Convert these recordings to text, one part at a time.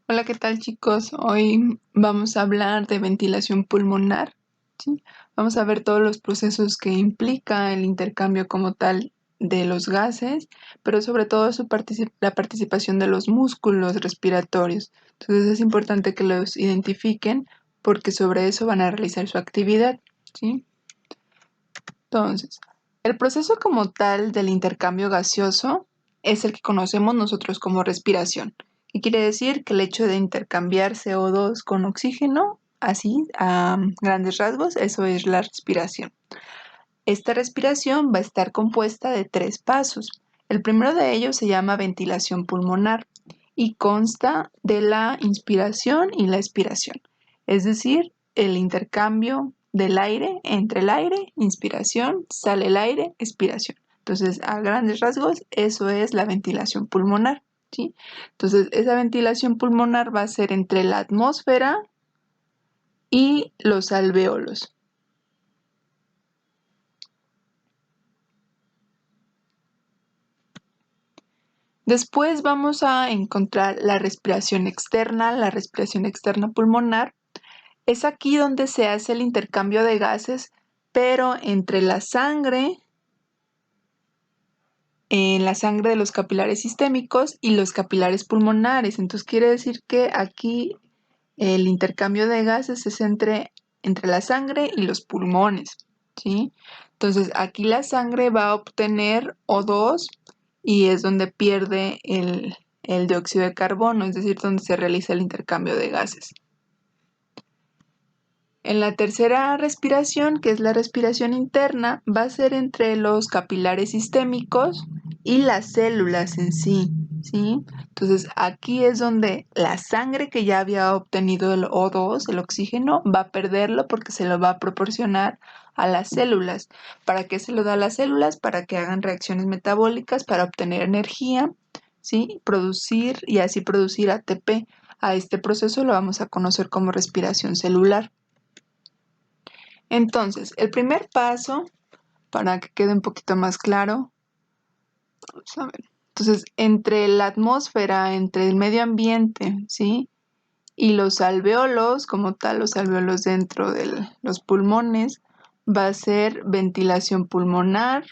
Hola, ¿qué tal, chicos? Hoy vamos a hablar de ventilación pulmonar, ¿sí? Vamos a ver todos los procesos que implica el intercambio como tal de los gases, pero sobre todo la participación de los músculos respiratorios. Entonces es importante que los identifiquen porque sobre eso van a realizar su actividad, ¿sí? Entonces, el proceso como tal del intercambio gaseoso es el que conocemos nosotros como respiración. ¿Qué quiere decir? Que el hecho de intercambiar CO2 con oxígeno, así a grandes rasgos, eso es la respiración. Esta respiración va a estar compuesta de 3 pasos. El primero de ellos se llama ventilación pulmonar y consta de la inspiración y la expiración, es decir, el intercambio del aire entre el aire, inspiración, sale el aire, expiración. Entonces, a grandes rasgos, eso es la ventilación pulmonar, ¿sí? Entonces, esa ventilación pulmonar va a ser entre la atmósfera y los alvéolos. Después vamos a encontrar la respiración externa pulmonar. Es aquí donde se hace el intercambio de gases, pero entre en la sangre de los capilares sistémicos y los capilares pulmonares. Entonces quiere decir que aquí el intercambio de gases es entre la sangre y los pulmones, ¿sí? Entonces aquí la sangre va a obtener O2 y es donde pierde el dióxido de carbono, es decir, donde se realiza el intercambio de gases. En la tercera respiración, que es la respiración interna, va a ser entre los capilares sistémicos y las células en sí, ¿sí? Entonces, aquí es donde la sangre que ya había obtenido el O2, el oxígeno, va a perderlo porque se lo va a proporcionar a las células. ¿Para qué se lo da a las células? Para que hagan reacciones metabólicas, para obtener energía, ¿sí? Producir y así producir ATP. A este proceso lo vamos a conocer como respiración celular. Entonces, el primer paso, para que quede un poquito más claro, vamos a ver. Entonces, entre la atmósfera, entre el medio ambiente, ¿sí? Y los alvéolos, como tal, los alvéolos dentro de los pulmones, va a ser ventilación pulmonar,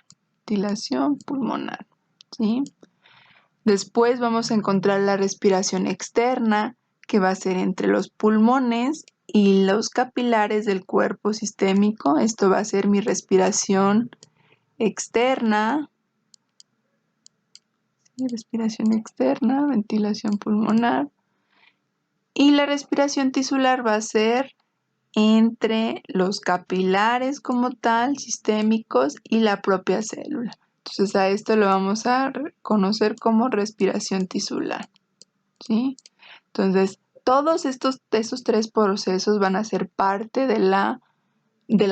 ¿sí? Después vamos a encontrar la respiración externa, que va a ser entre los pulmones y los capilares del cuerpo sistémico. Esto va a ser mi respiración externa, ventilación pulmonar. Y la respiración tisular va a ser entre los capilares como tal, sistémicos y la propia célula. Entonces a esto lo vamos a conocer como respiración tisular, ¿sí? Entonces, todos esos 3 procesos van a ser parte de la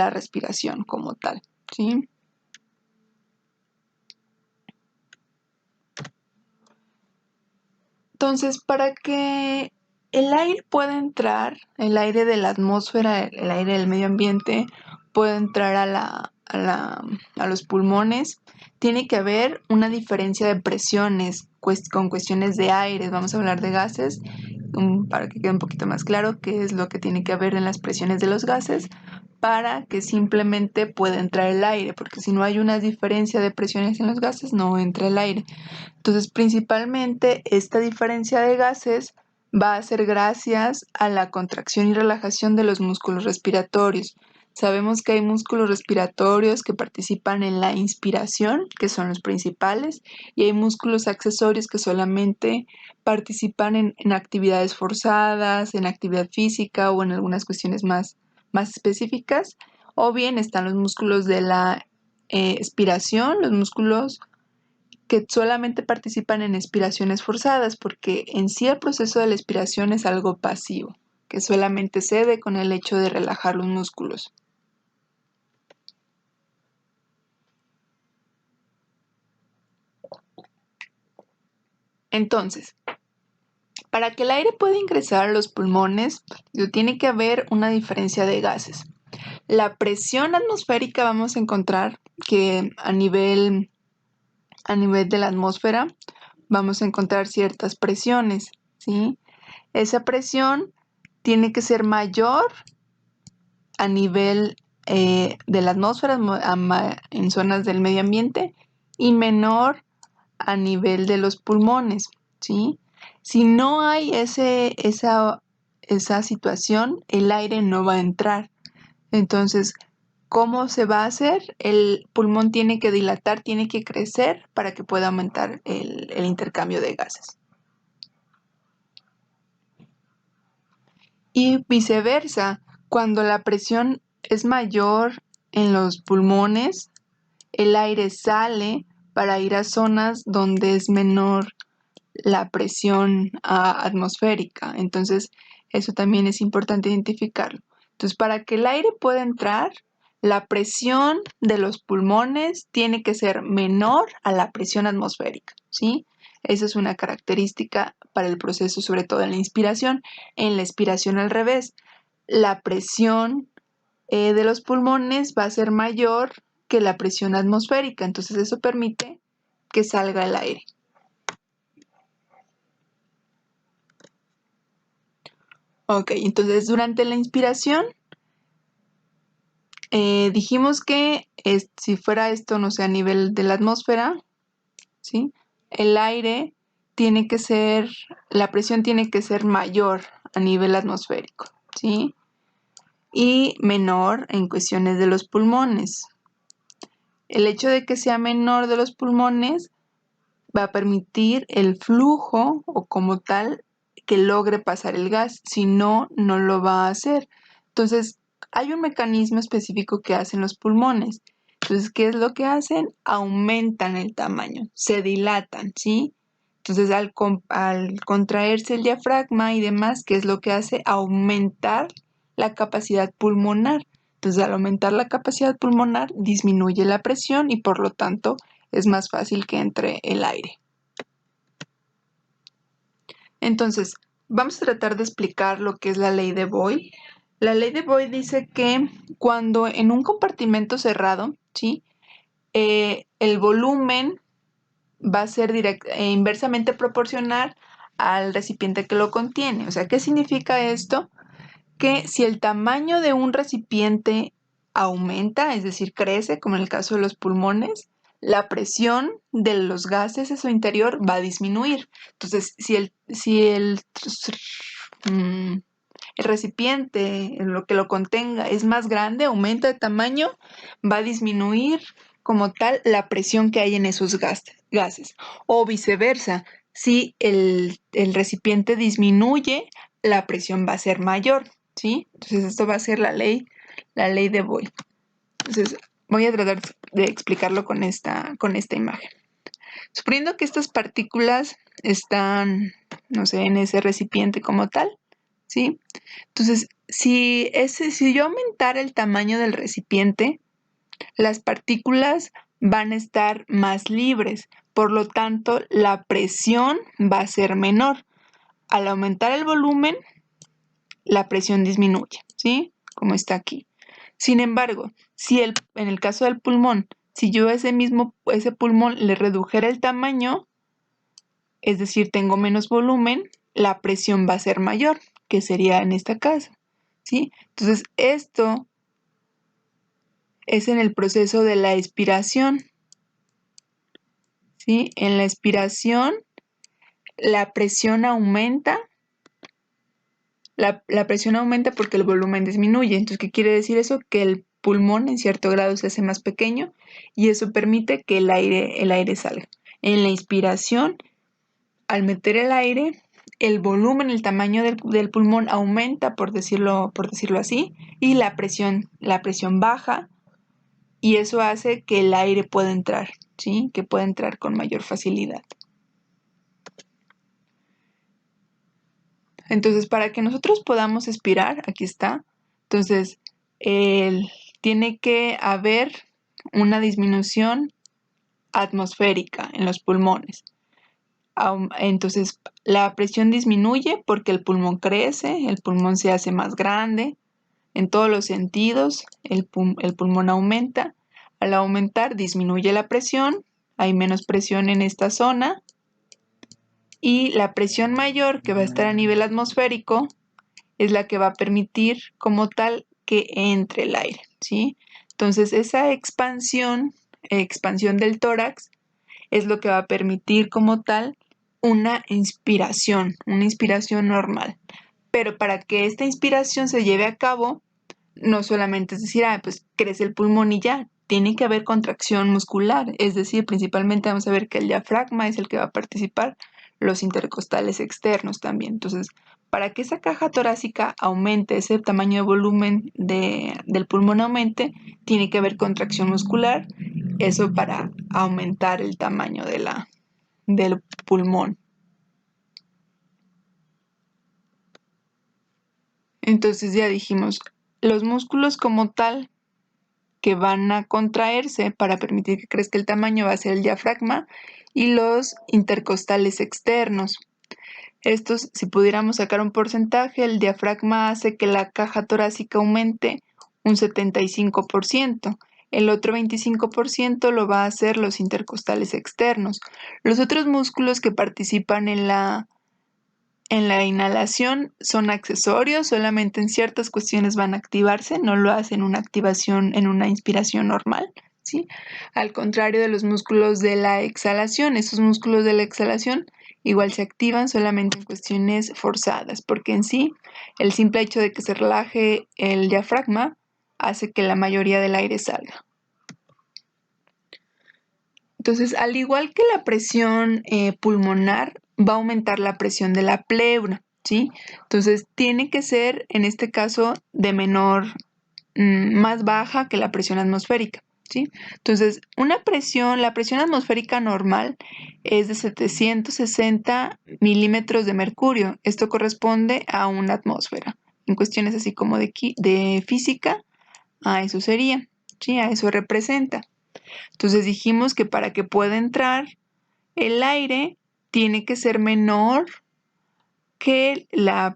respiración como tal, ¿sí? Entonces, para que el aire pueda entrar, el aire de la atmósfera, el aire del medio ambiente, pueda entrar a los pulmones, tiene que haber una diferencia de presiones con cuestiones de aire. Vamos a hablar de gases, para que quede un poquito más claro qué es lo que tiene que haber en las presiones de los gases para que simplemente pueda entrar el aire, porque si no hay una diferencia de presiones en los gases, no entra el aire. Entonces, principalmente esta diferencia de gases va a ser gracias a la contracción y relajación de los músculos respiratorios. Sabemos que hay músculos respiratorios que participan en la inspiración, que son los principales, y hay músculos accesorios que solamente participan en actividades forzadas, en actividad física o en algunas cuestiones más específicas. O bien están los músculos de la expiración, los músculos que solamente participan en expiraciones forzadas, porque en sí el proceso de la expiración es algo pasivo, que solamente se dé con el hecho de relajar los músculos. Entonces, para que el aire pueda ingresar a los pulmones, tiene que haber una diferencia de gases. La presión atmosférica vamos a encontrar que a nivel de la atmósfera vamos a encontrar ciertas presiones, ¿sí? Esa presión tiene que ser mayor a nivel de la atmósfera en zonas del medio ambiente y menor a nivel de los pulmones, ¿sí? Si no hay esa situación, el aire no va a entrar. Entonces, ¿cómo se va a hacer? El pulmón tiene que dilatar, tiene que crecer para que pueda aumentar el intercambio de gases. Y viceversa, cuando la presión es mayor en los pulmones, el aire sale para ir a zonas donde es menor la presión atmosférica. Entonces, eso también es importante identificarlo. Entonces, para que el aire pueda entrar, la presión de los pulmones tiene que ser menor a la presión atmosférica, ¿sí? Esa es una característica para el proceso, sobre todo en la inspiración. En la expiración al revés, la presión de los pulmones va a ser mayor que la presión atmosférica. Entonces, eso permite que salga el aire. Ok, entonces durante la inspiración dijimos que si fuera esto, no sé, a nivel de la atmósfera, ¿sí? El aire tiene que ser, la presión tiene que ser mayor a nivel atmosférico, ¿sí? Y menor en cuestiones de los pulmones. El hecho de que sea menor de los pulmones va a permitir el flujo o como tal que logre pasar el gas, si no, no lo va a hacer. Entonces, hay un mecanismo específico que hacen los pulmones. Entonces, ¿qué es lo que hacen? Aumentan el tamaño, se dilatan, ¿sí? Entonces, al contraerse el diafragma y demás, ¿qué es lo que hace? Aumentar la capacidad pulmonar. Entonces, al aumentar la capacidad pulmonar, disminuye la presión y por lo tanto es más fácil que entre el aire. Entonces, vamos a tratar de explicar lo que es la ley de Boyle. La ley de Boyle dice que cuando en un compartimento cerrado, ¿sí? El volumen va a ser inversamente proporcional al recipiente que lo contiene. O sea, ¿qué significa esto? Que si el tamaño de un recipiente aumenta, es decir, crece, como en el caso de los pulmones, la presión de los gases en su interior va a disminuir. Entonces, el recipiente, en lo que lo contenga, es más grande, aumenta de tamaño, va a disminuir como tal la presión que hay en esos gases. O viceversa, si el recipiente disminuye, la presión va a ser mayor, ¿sí? Entonces esto va a ser la ley de Boyle. Entonces voy a tratar de explicarlo con esta imagen. Suponiendo que estas partículas están, no sé, en ese recipiente como tal, ¿sí? Entonces, si yo aumentara el tamaño del recipiente, las partículas van a estar más libres, por lo tanto, la presión va a ser menor. Al aumentar el volumen, la presión disminuye, ¿sí? Como está aquí. Sin embargo, en el caso del pulmón, si yo ese pulmón le redujera el tamaño, es decir, tengo menos volumen, la presión va a ser mayor, que sería en esta caso, ¿sí? Entonces, esto es en el proceso de la expiración, ¿sí? En la expiración, la presión aumenta, la presión aumenta porque el volumen disminuye. Entonces, ¿qué quiere decir eso? Que el pulmón en cierto grado se hace más pequeño y eso permite que el aire salga. En la inspiración, al meter el aire, el volumen, el tamaño del pulmón aumenta, por decirlo así, y la presión baja, y eso hace que el aire pueda entrar, ¿sí? Que pueda entrar con mayor facilidad. Entonces, para que nosotros podamos expirar, aquí está, entonces, tiene que haber una disminución atmosférica en los pulmones. Entonces, la presión disminuye porque el pulmón crece, el pulmón se hace más grande. En todos los sentidos, el pulmón aumenta. Al aumentar, disminuye la presión. Hay menos presión en esta zona. y la presión mayor que va a estar a nivel atmosférico es la que va a permitir como tal que entre el aire, ¿sí? Entonces esa expansión del tórax es lo que va a permitir como tal una inspiración normal. Pero para que esta inspiración se lleve a cabo, no solamente es decir, pues crece el pulmón y ya, tiene que haber contracción muscular, es decir, principalmente vamos a ver que el diafragma es el que va a participar, los intercostales externos también. Entonces, para que esa caja torácica aumente, ese tamaño de volumen del pulmón aumente, tiene que haber contracción muscular, eso para aumentar el tamaño del pulmón. Entonces ya dijimos, los músculos como tal que van a contraerse para permitir que crezca el tamaño va a ser el diafragma y los intercostales externos. Estos, si pudiéramos sacar un porcentaje, el diafragma hace que la caja torácica aumente un 75%. El otro 25% lo va a hacer los intercostales externos. Los otros músculos que participan en la inhalación son accesorios, solamente en ciertas cuestiones van a activarse, no lo hacen una activación en una inspiración normal, ¿sí? Al contrario de los músculos de la exhalación, esos músculos de la exhalación igual se activan solamente en cuestiones forzadas, porque en sí el simple hecho de que se relaje el diafragma hace que la mayoría del aire salga. Entonces, al igual que la presión pulmonar, va a aumentar la presión de la pleura, ¿sí? Entonces, tiene que ser, en este caso, de más baja que la presión atmosférica, ¿sí? Entonces, la presión atmosférica normal es de 760 milímetros de mercurio. Esto corresponde a una atmósfera. En cuestiones así como de física, a eso sería, ¿sí? A eso representa. Entonces dijimos que para que pueda entrar el aire tiene que ser menor que la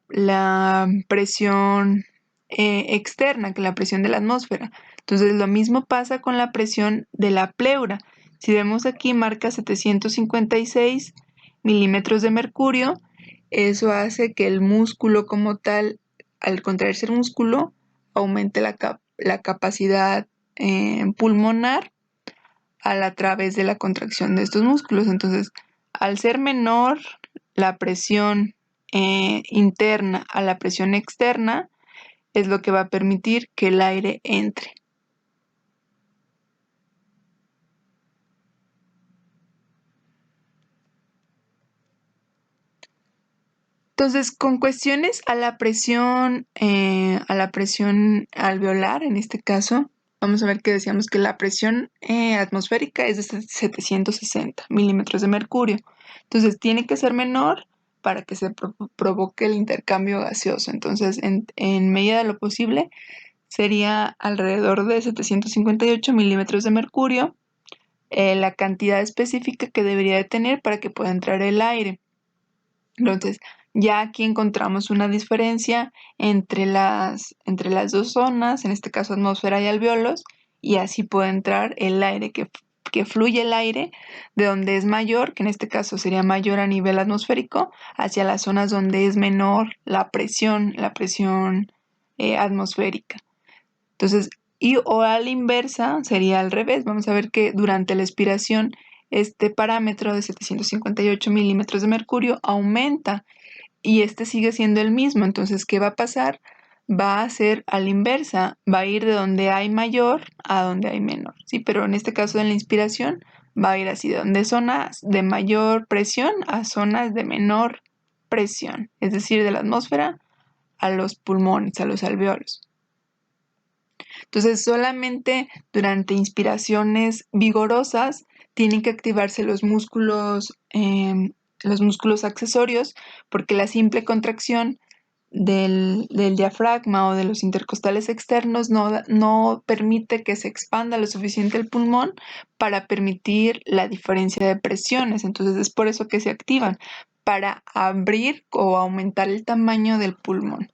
presión externa, que la presión de la atmósfera. Entonces lo mismo pasa con la presión de la pleura. Si vemos aquí marca 756 milímetros de mercurio, eso hace que el músculo como tal, al contraerse el músculo, aumente la capacidad pulmonar a través de la contracción de estos músculos. Entonces, al ser menor la presión interna a la presión externa, es lo que va a permitir que el aire entre. Entonces, con cuestiones a la presión alveolar, en este caso, vamos a ver que decíamos que la presión atmosférica es de 760 milímetros de mercurio. Entonces, tiene que ser menor para que se provoque el intercambio gaseoso. Entonces, en medida de lo posible, sería alrededor de 758 milímetros de mercurio, la cantidad específica que debería de tener para que pueda entrar el aire. Entonces, ya aquí encontramos una diferencia entre las dos zonas, en este caso atmósfera y alvéolos, y así puede entrar el aire, que fluye el aire de donde es mayor, que en este caso sería mayor a nivel atmosférico, hacia las zonas donde es menor la presión atmosférica. Entonces, o a la inversa sería al revés. Vamos a ver que durante la expiración este parámetro de 758 milímetros de mercurio aumenta y este sigue siendo el mismo. Entonces, ¿qué va a pasar? Va a ser a la inversa, va a ir de donde hay mayor a donde hay menor, ¿sí? Pero en este caso en la inspiración va a ir así, de donde zonas de mayor presión a zonas de menor presión, es decir, de la atmósfera a los pulmones, a los alvéolos. Entonces, solamente durante inspiraciones vigorosas tienen que activarse los músculos accesorios, porque la simple contracción del diafragma o de los intercostales externos no permite que se expanda lo suficiente el pulmón para permitir la diferencia de presiones. Entonces, es por eso que se activan, para abrir o aumentar el tamaño del pulmón.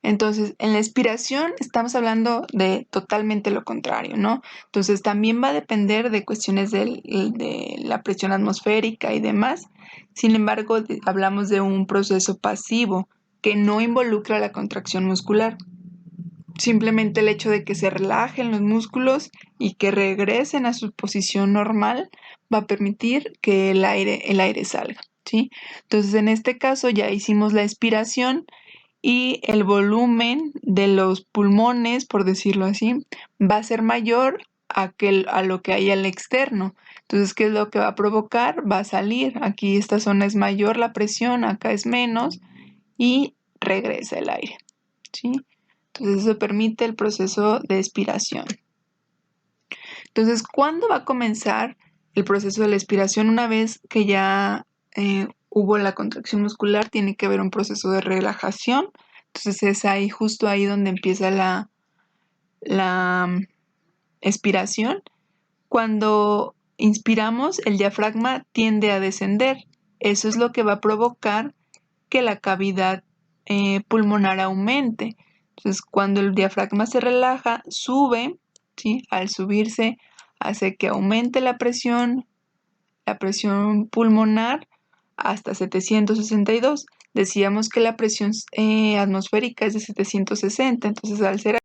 Entonces, en la expiración estamos hablando de totalmente lo contrario, ¿no? Entonces, también va a depender de cuestiones de la presión atmosférica y demás. Sin embargo, hablamos de un proceso pasivo que no involucra la contracción muscular. Simplemente el hecho de que se relajen los músculos y que regresen a su posición normal va a permitir que el aire salga, ¿sí? Entonces, en este caso ya hicimos la expiración y el volumen de los pulmones, por decirlo así, va a ser mayor a lo que hay al externo. Entonces, ¿qué es lo que va a provocar? Va a salir. Aquí esta zona es mayor la presión, acá es menos y regresa el aire, ¿sí? Entonces, eso permite el proceso de expiración. Entonces, ¿cuándo va a comenzar el proceso de la expiración? Una vez que ya hubo la contracción muscular, tiene que haber un proceso de relajación. Entonces, es ahí, justo ahí donde empieza la expiración. Cuando inspiramos, el diafragma tiende a descender. Eso es lo que va a provocar que la cavidad pulmonar aumente. Entonces, cuando el diafragma se relaja, sube, ¿sí? Al subirse, hace que aumente la presión pulmonar hasta 762. Decíamos que la presión atmosférica es de 760, entonces al ser